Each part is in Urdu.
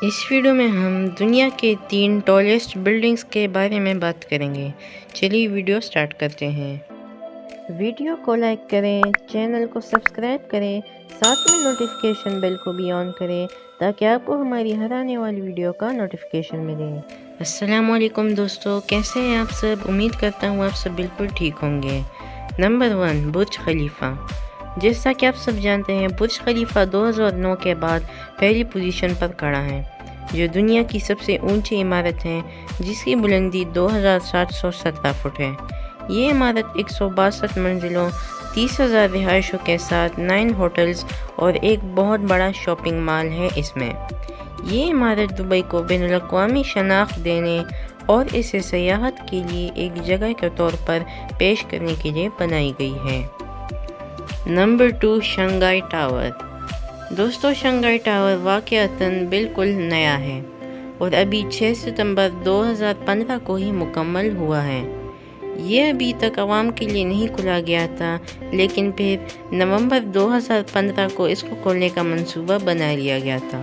اس ویڈیو میں ہم دنیا کے 3 ٹالسٹ بلڈنگز کے بارے میں بات کریں گے۔ چلیے ویڈیو سٹارٹ کرتے ہیں۔ ویڈیو کو لائک کریں، چینل کو سبسکرائب کریں، ساتھ میں نوٹیفیکیشن بیل کو بھی آن کریں تاکہ آپ کو ہماری ہر آنے والی ویڈیو کا نوٹیفیکیشن ملے۔ السلام علیکم دوستو، کیسے ہیں آپ سب؟ امید کرتا ہوں آپ سب بالکل ٹھیک ہوں گے۔ نمبر 1، برج خلیفہ۔ جیسا کہ آپ سب جانتے ہیں، برج خلیفہ 2009 کے بعد پہلی پوزیشن پر کھڑا ہے، جو دنیا کی سب سے اونچی عمارت ہے، جس کی بلندی 2717 فٹ ہے۔ یہ عمارت 162 منزلوں، 30,000 رہائشوں کے ساتھ 9 ہوٹلز اور ایک بہت بڑا شاپنگ مال ہے اس میں۔ یہ عمارت دبئی کو بین الاقوامی شناخت دینے اور اسے سیاحت کے لیے ایک جگہ کے طور پر پیش کرنے کے لیے بنائی گئی ہے۔ Number 2، Shanghai tower. دوستو، شنگھائی ٹاور واقعتاً بالکل نیا ہے اور ابھی 6 ستمبر 2015 کو ہی مکمل ہوا ہے۔ یہ ابھی تک عوام کے لیے نہیں کھولا گیا تھا، لیکن پھر نومبر 2015 کو اس کو کھولنے کا منصوبہ بنا لیا گیا تھا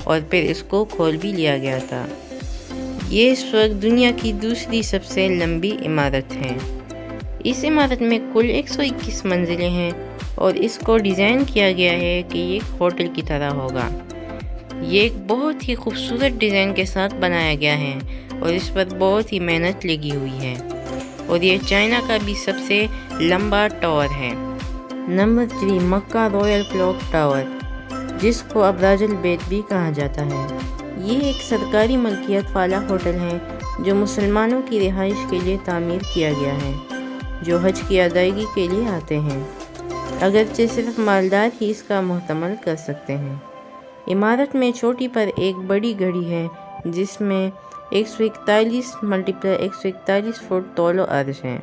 اور پھر اس کو کھول بھی لیا گیا تھا۔ یہ اس وقت دنیا کی دوسری سب سے لمبی عمارت ہے۔ اس عمارت میں کل 121 منزلیں ہیں اور اس کو ڈیزائن کیا گیا ہے کہ یہ ایک ہوٹل کی طرح ہوگا۔ یہ ایک بہت ہی خوبصورت ڈیزائن کے ساتھ بنایا گیا ہے اور اس پر بہت ہی محنت لگی ہوئی ہے، اور یہ چائنا کا بھی سب سے لمبا ٹاور ہے۔ نمبر 3، مکہ رائل کلاک ٹاور، جس کو ابراج البیت بھی کہا جاتا ہے۔ یہ ایک سرکاری ملکیت والا ہوٹل ہے جو مسلمانوں کی رہائش کے لیے تعمیر کیا گیا ہے، جو حج کی ادائیگی کے لیے آتے ہیں، اگرچہ صرف مالدار ہی اس کا محتمل کر سکتے ہیں۔ عمارت میں چوٹی پر ایک بڑی گھڑی ہے جس میں 141x141 فٹ طول و عرض ہے،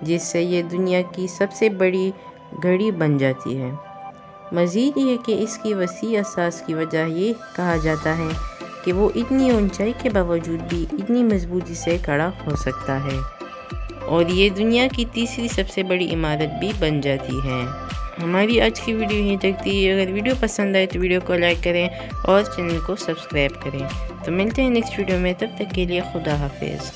جس سے یہ دنیا کی سب سے بڑی گھڑی بن جاتی ہے۔ مزید یہ کہ اس کی وسیع اساس کی وجہ یہ کہا جاتا ہے کہ وہ اتنی اونچائی کے باوجود بھی اتنی مضبوطی سے کھڑا ہو سکتا ہے، اور یہ دنیا کی تیسری سب سے بڑی عمارت بھی بن جاتی ہے۔ ہماری آج کی ویڈیو یہیں تک تھی۔ اگر ویڈیو پسند آئے تو ویڈیو کو لائک کریں اور چینل کو سبسکرائب کریں۔ تو ملتے ہیں نیکسٹ ویڈیو میں، تب تک کے لیے خدا حافظ۔